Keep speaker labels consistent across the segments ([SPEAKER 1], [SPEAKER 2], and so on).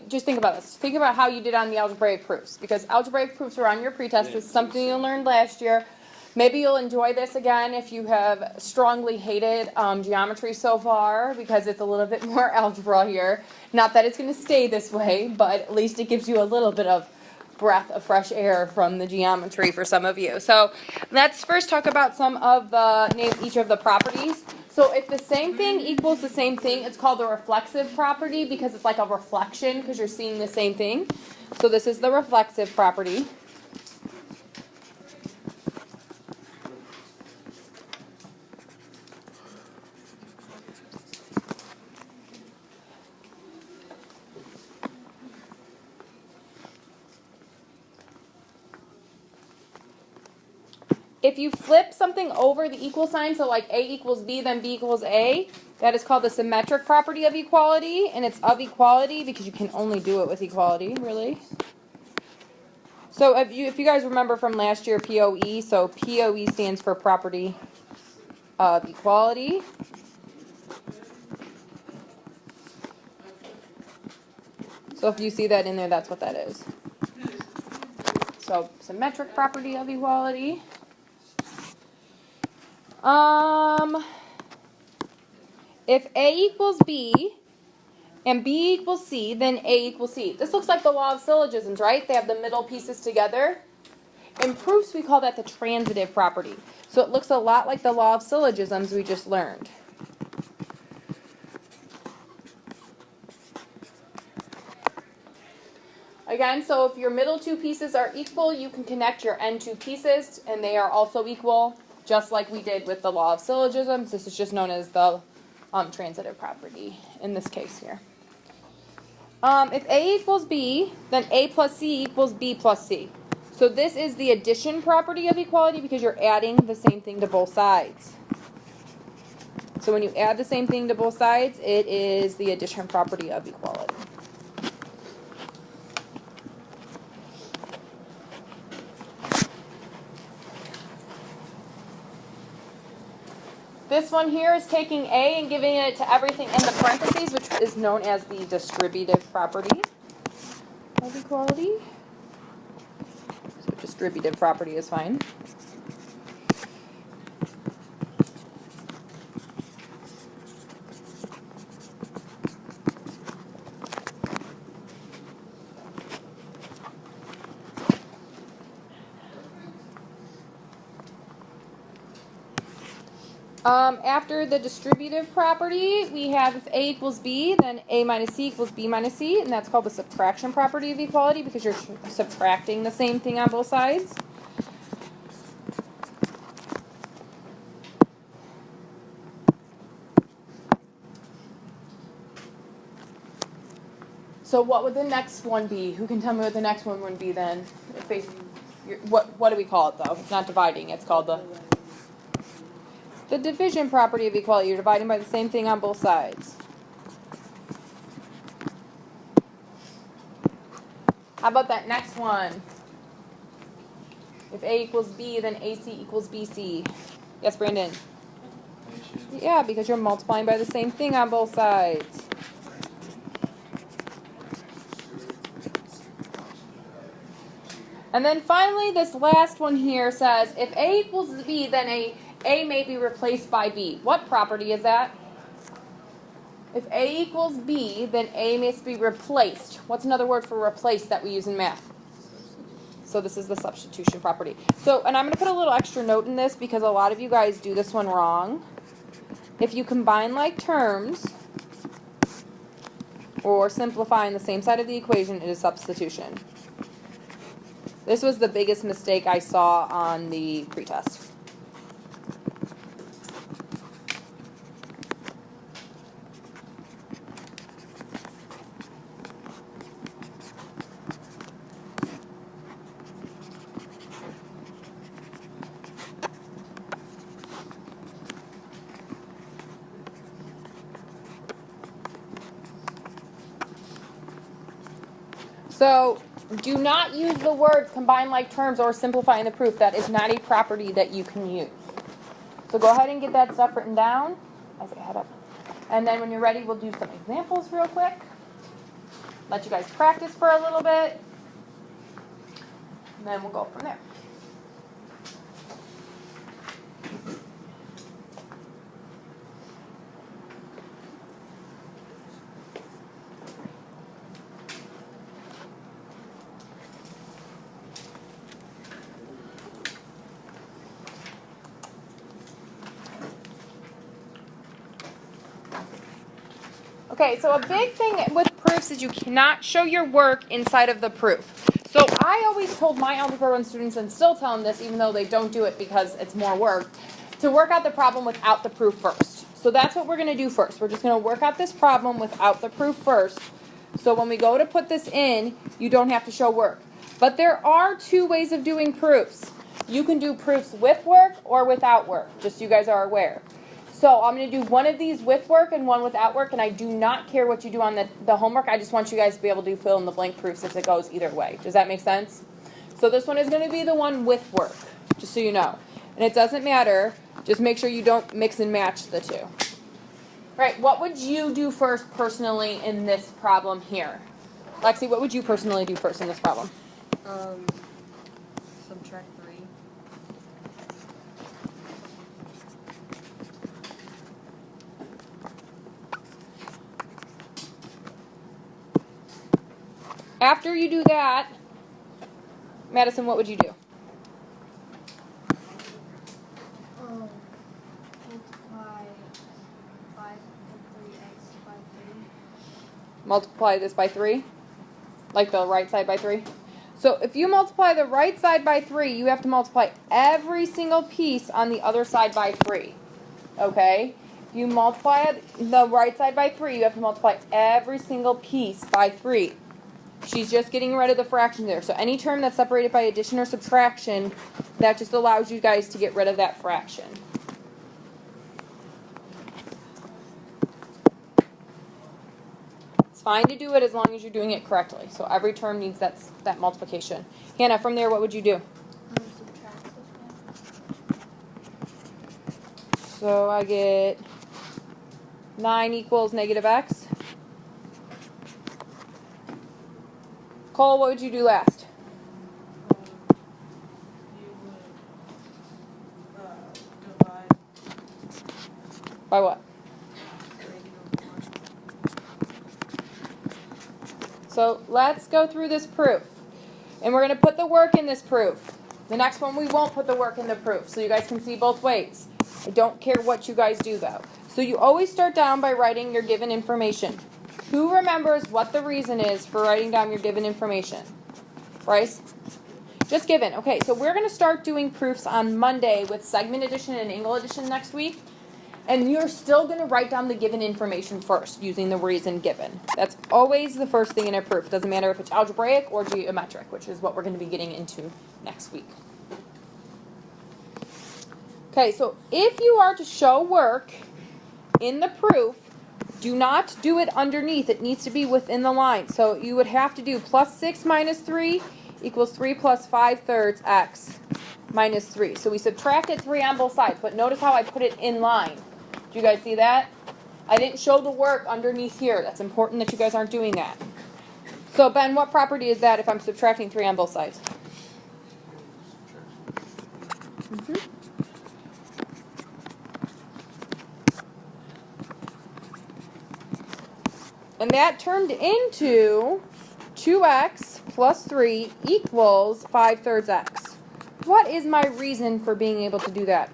[SPEAKER 1] just think about this. Think about how you did on the algebraic proofs, because algebraic proofs are on your pretest. This is something you learned last year. Maybe you'll enjoy this again if you have strongly hated geometry so far, because it's a little bit more algebra here. Not that it's going to stay this way, but at least it gives you a little bit of breath of fresh air from the geometry for some of you. So let's first talk about name each of the properties. So if the same thing equals the same thing, it's called the reflexive property, because it's like a reflection because you're seeing the same thing. So this is the reflexive property. If you flip something over the equal sign, so like A equals B, then B equals A, that is called the symmetric property of equality, and it's of equality because you can only do it with equality, really. So if you guys remember from last year, POE, so POE stands for property of equality. So if you see that in there, that's what that is. So symmetric property of equality. If A equals B and B equals C, then A equals C. This looks like the law of syllogisms, right? They have the middle pieces together. In proofs, we call that the transitive property. So it looks a lot like the law of syllogisms we just learned. Again, so if your middle two pieces are equal, you can connect your end two pieces, and they are also equal, just like we did with the law of syllogisms. This is just known as the transitive property in this case here. If A equals B, then A plus C equals B plus C. So this is the addition property of equality because you're adding the same thing to both sides. So when you add the same thing to both sides, it is the addition property of equality. This one here is taking A and giving it to everything in the parentheses, which is known as the distributive property of equality. So distributive property is fine. After the distributive property, we have if A equals B, then A minus C equals B minus C, and that's called the subtraction property of equality because you're subtracting the same thing on both sides. So what would the next one be? Who can tell me what the next one would be then? What do we call it though? It's not dividing, it's called the division property of equality. You're dividing by the same thing on both sides. How about that next one? If A equals B, then AC equals BC. Yes, Brandon? Yeah, because you're multiplying by the same thing on both sides. And then finally, this last one here says, if A equals B, then A may be replaced by B. What property is that? If A equals B, then A must be replaced. What's another word for replace that we use in math? So this is the substitution property. So, and I'm going to put a little extra note in this because a lot of you guys do this one wrong. If you combine like terms or simplify on the same side of the equation, it is substitution. This was the biggest mistake I saw on the pretest. So do not use the words combine like terms or simplify in the proof. That is not a property that you can use. So go ahead and get that stuff written down as I head up. And then when you're ready, we'll do some examples real quick. let you guys practice for a little bit, and then we'll go from there. Okay, so a big thing with proofs is you cannot show your work inside of the proof. So I always told my Algebra 1 students, and still tell them this, even though they don't do it because it's more work, to work out the problem without the proof first. So that's what we're going to do first. We're just going to work out this problem without the proof first. So when we go to put this in, you don't have to show work. But there are two ways of doing proofs. You can do proofs with work or without work, just so you guys are aware. So I'm going to do one of these with work and one without work, and I do not care what you do on the homework. I just want you guys to be able to fill in the blank proofs if it goes either way. Does that make sense? So this one is going to be the one with work, just so you know. And it doesn't matter. Just make sure you don't mix and match the two. All right, what would you do first personally in this problem here? Lexi, what would you personally do first in this problem?
[SPEAKER 2] Subtract 3.
[SPEAKER 1] After you do that, Madison, what would you do?
[SPEAKER 2] Multiply 5 and 3x by 3.
[SPEAKER 1] Multiply this by 3? Like the right side by 3? So if you multiply the right side by 3, you have to multiply every single piece on the other side by 3. Okay? If you multiply the right side by 3, you have to multiply every single piece by 3. She's just getting rid of the fraction there. So any term that's separated by addition or subtraction, that just allows you guys to get rid of that fraction. It's fine to do it as long as you're doing it correctly. So every term needs that multiplication. Hannah, from there, what would you do?
[SPEAKER 2] Subtract this one.
[SPEAKER 1] So I get 9 equals negative x. Cole, what would you do last?
[SPEAKER 2] You would divide
[SPEAKER 1] By what? So let's go through this proof. And we're going to put the work in this proof. The next one we won't put the work in the proof, so you guys can see both ways. I don't care what you guys do though. So you always start down by writing your given information. Who remembers what the reason is for writing down your given information? Bryce? Just given. Okay, so we're going to start doing proofs on Monday with segment addition and angle addition next week. And you're still going to write down the given information first using the reason given. That's always the first thing in a proof. Doesn't matter if it's algebraic or geometric, which is what we're going to be getting into next week. Okay, so if you are to show work in the proof, do not do it underneath. It needs to be within the line. So you would have to do plus 6 minus 3 equals 3 plus 5/3 x minus 3. So we subtracted 3 on both sides, but notice how I put it in line. Do you guys see that? I didn't show the work underneath here. That's important that you guys aren't doing that. So Ben, what property is that if I'm subtracting 3 on both sides? And that turned into 2x plus 3 equals 5/3 x. What is my reason for being able to do that?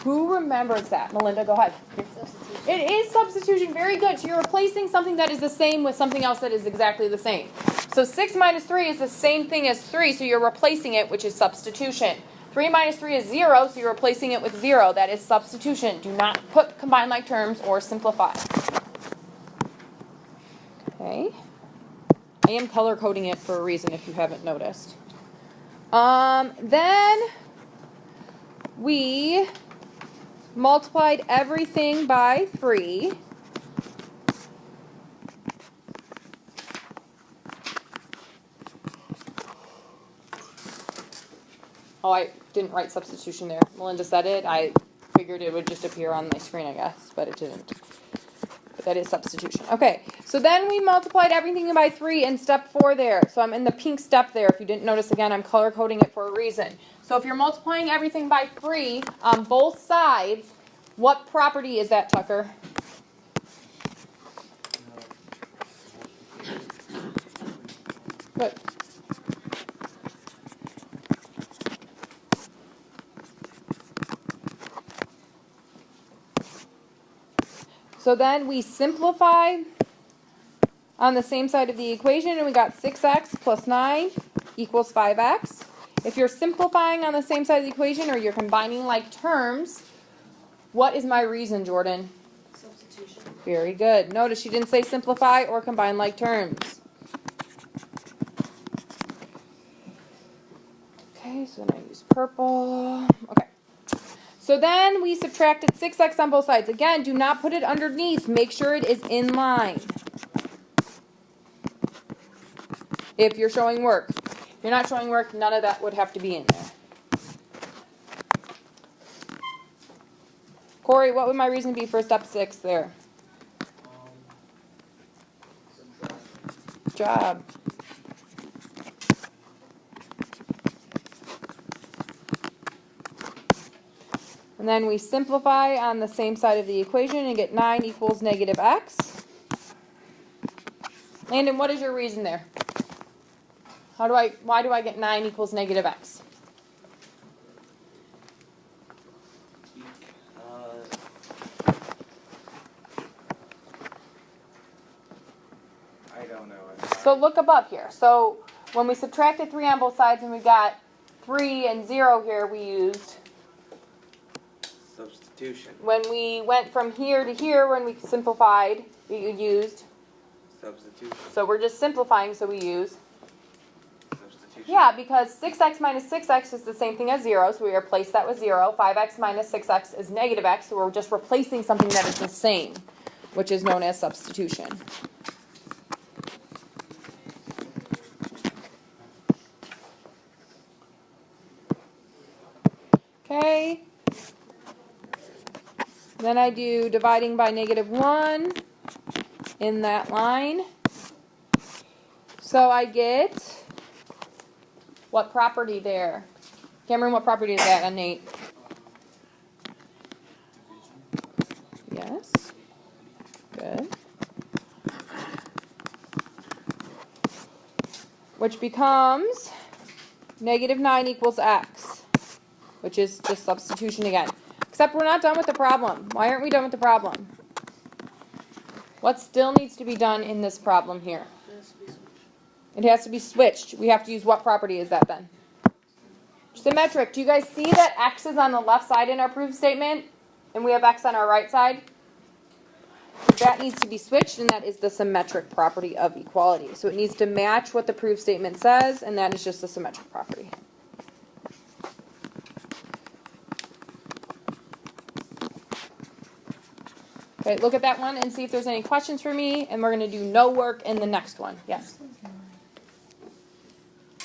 [SPEAKER 1] Who remembers that? Melinda, go ahead.
[SPEAKER 2] Substitution.
[SPEAKER 1] It is substitution. Very good. So you're replacing something that is the same with something else that is exactly the same. So 6 minus 3 is the same thing as 3, so you're replacing it, which is substitution. 3 minus 3 is 0, so you're replacing it with 0. That is substitution. Do not put combined like terms or simplify. Okay. I am color coding it for a reason if you haven't noticed. Then we multiplied everything by 3. Oh, I didn't write substitution there. Melinda said it. I figured it would just appear on my screen, I guess, but it didn't. But that is substitution. Okay, So then we multiplied everything by 3 in step 4 there. So I'm in the pink step there. If you didn't notice, again, I'm color coding it for a reason. So if you're multiplying everything by 3 on both sides, what property is that, Tucker? Good. So then we simplify on the same side of the equation, and we got 6x plus 9 equals 5x. If you're simplifying on the same side of the equation, or you're combining like terms, what is my reason, Jordan?
[SPEAKER 2] Substitution.
[SPEAKER 1] Very good. Notice she didn't say simplify or combine like terms. Okay, so then I use purple. Okay. So then we subtracted 6x on both sides. Again, do not put it underneath. Make sure it is in line. If you're showing work. If you're not showing work, none of that would have to be in there. Corey, what would my reason be for step 6 there? Good job. And then we simplify on the same side of the equation and get 9 equals negative x. Landon, what is your reason there? Why do I get 9 equals negative x?
[SPEAKER 3] I don't know.
[SPEAKER 1] So look above here. So when we subtracted 3 on both sides and we got 3 and 0 here, we used
[SPEAKER 3] Substitution.
[SPEAKER 1] when we went from here to here, when we simplified, we used.
[SPEAKER 3] Substitution.
[SPEAKER 1] So we're just simplifying, so we use.
[SPEAKER 3] Substitution.
[SPEAKER 1] Yeah, because 6x minus 6x is the same thing as 0, so we replace that with 0. 5x minus 6x is negative x, so we're just replacing something that is the same, which is known as substitution. Okay. Then I do dividing by negative 1 in that line. So I get what property there? Cameron, what property is that on Nate? Yes. Good. Which becomes negative 9 equals x, which is just substitution again. Except we're not done with the problem. Why aren't we done with the problem? What still needs to be done in this problem here? It has to be switched. We have to use what property is that then? Symmetric. Do you guys see that x is on the left side in our proof statement? And we have x on our right side? So that needs to be switched, and that is the symmetric property of equality. So it needs to match what the proof statement says, and that is just the symmetric property. Okay, look at that one and see if there's any questions for me, and we're going to do no work in the next one. Yes?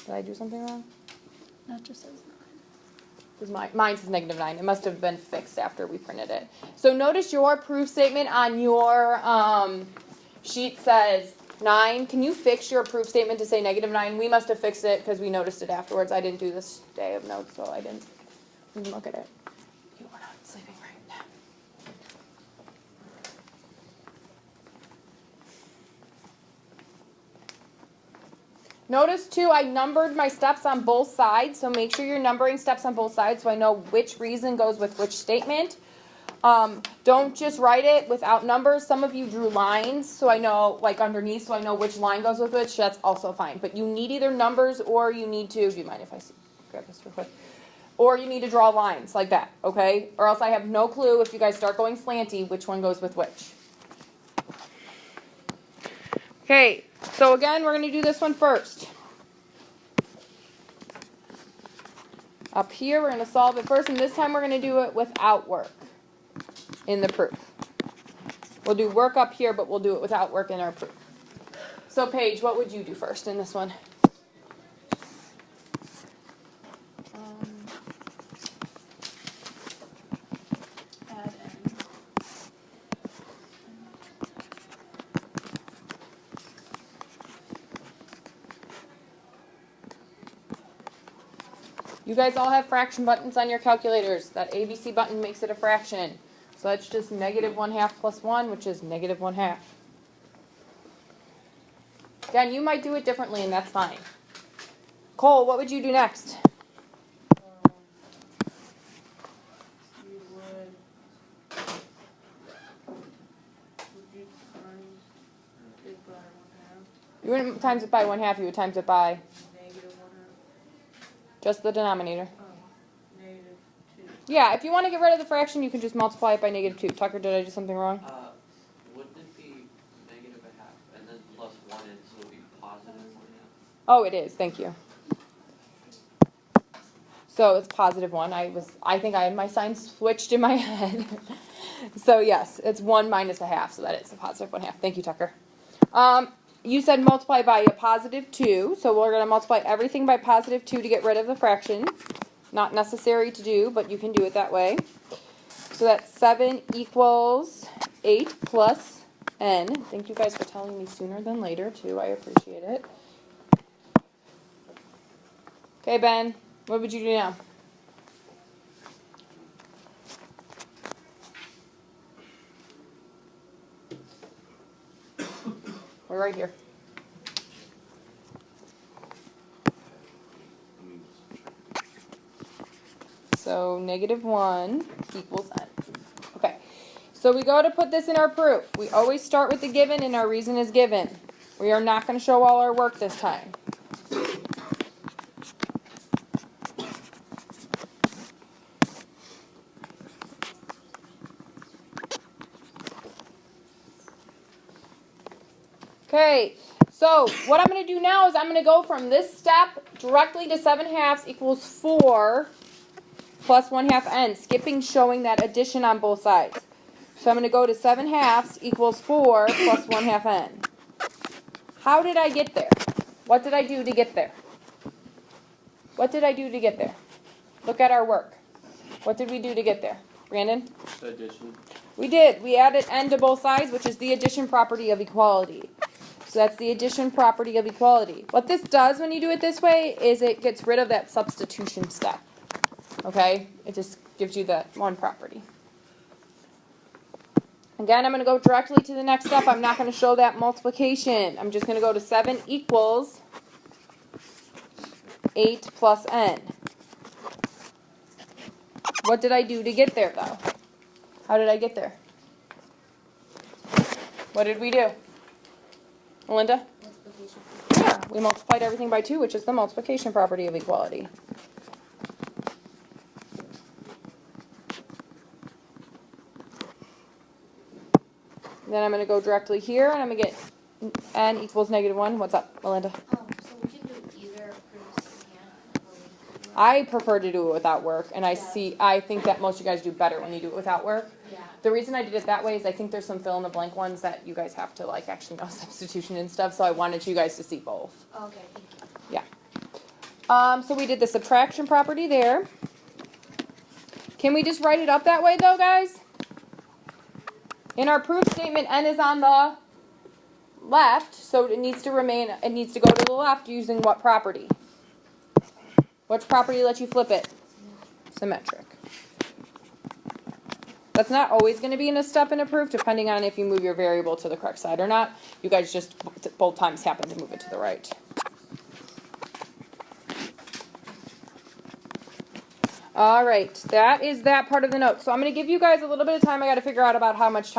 [SPEAKER 1] Did I do something wrong?
[SPEAKER 2] That just says 9.
[SPEAKER 1] Because mine says negative 9. It must have been fixed after we printed it. So notice your proof statement on your sheet says 9. Can you fix your proof statement to say negative 9? We must have fixed it because we noticed it afterwards. I didn't do this day of notes, so I didn't even look at it. You were not sleeping right now. Notice too, I numbered my steps on both sides, so make sure you're numbering steps on both sides so I know which reason goes with which statement. Don't just write it without numbers. Some of you drew lines, so I know, like underneath, so I know which line goes with which. That's also fine. But you need either numbers or you need to, do you mind if I grab this real quick? Or you need to draw lines like that, okay? Or else I have no clue if you guys start going slanty which one goes with which. Okay, so again, we're going to do this one first. Up here, we're going to solve it first, and this time we're going to do it without work in the proof. We'll do work up here, but we'll do it without work in our proof. So, Paige, what would you do first in this one?
[SPEAKER 2] Add n.
[SPEAKER 1] You guys all have fraction buttons on your calculators. That ABC button makes it a fraction. So that's just -1/2 plus 1, which is -1/2. Again, you might do it differently, and that's fine. Cole, what would you do next?
[SPEAKER 2] You would times it by 1/2,
[SPEAKER 1] You wouldn't times it by 1/2, you would times it by
[SPEAKER 2] -1/2,
[SPEAKER 1] just the denominator.
[SPEAKER 2] -2.
[SPEAKER 1] Yeah, if you want to get rid of the fraction, you can just multiply it by -2. Tucker, did I do something wrong?
[SPEAKER 4] Wouldn't it be -1/2 and then plus 1 in, so it would be +1/2?
[SPEAKER 1] Oh, it is. Thank you. So it's +1. I think I had my sign switched in my head. So yes, it's 1 minus 1/2, so that is a +1/2. Thank you, Tucker. You said multiply by a +2, so we're going to multiply everything by +2 to get rid of the fraction. Not necessary to do, but you can do it that way. So that's 7 equals 8 plus n. Thank you guys for telling me sooner than later, too. I appreciate it. Okay, Ben, what would you do now? We're right here. So -1 equals n. Okay, so we go to put this in our proof. We always start with the given and our reason is given. We are not going to show all our work this time. Okay, so what I'm going to do now is I'm going to go from this step directly to 7/2 equals 4 plus 1/2 n, skipping showing that addition on both sides. So I'm going to go to 7/2 equals 4 plus 1/2 n. How did I get there? What did I do to get there? What did I do to get there? Look at our work. What did we do to get there? Brandon?
[SPEAKER 4] Addition.
[SPEAKER 1] We did. We added n to both sides, which is the addition property of equality. So that's the addition property of equality. What this does when you do it this way is it gets rid of that substitution step. Okay? It just gives you that one property. Again, I'm going to go directly to the next step. I'm not going to show that multiplication. I'm just going to go to 7 equals 8 plus n. What did I do to get there, though? How did I get there? What did we do? Melinda?
[SPEAKER 2] Multiplication.
[SPEAKER 1] Yeah, we multiplied everything by 2, which is the multiplication property of equality. Then I'm going to go directly here, and I'm going to get n equals -1. What's up, Melinda?
[SPEAKER 2] So we can do either proofs again.
[SPEAKER 1] I prefer to do it without work, and I think that most of you guys do better when you do it without work.
[SPEAKER 2] Yeah.
[SPEAKER 1] The reason I did it that way is I think there's some fill-in-the-blank ones that you guys have to, like, actually know substitution and stuff, so I wanted you guys to see both.
[SPEAKER 2] Okay, thank you.
[SPEAKER 1] Yeah. So we did the subtraction property there. Can we just write it up that way, though, guys? In our proof statement, n is on the left, so it needs to go to the left using what property? Which property lets you flip it? Symmetric. That's not always going to be in a step in a proof, depending on if you move your variable to the correct side or not. You guys just both times happen to move it to the right. All right, that is that part of the note. So I'm going to give you guys a little bit of time. I got to figure out about how much time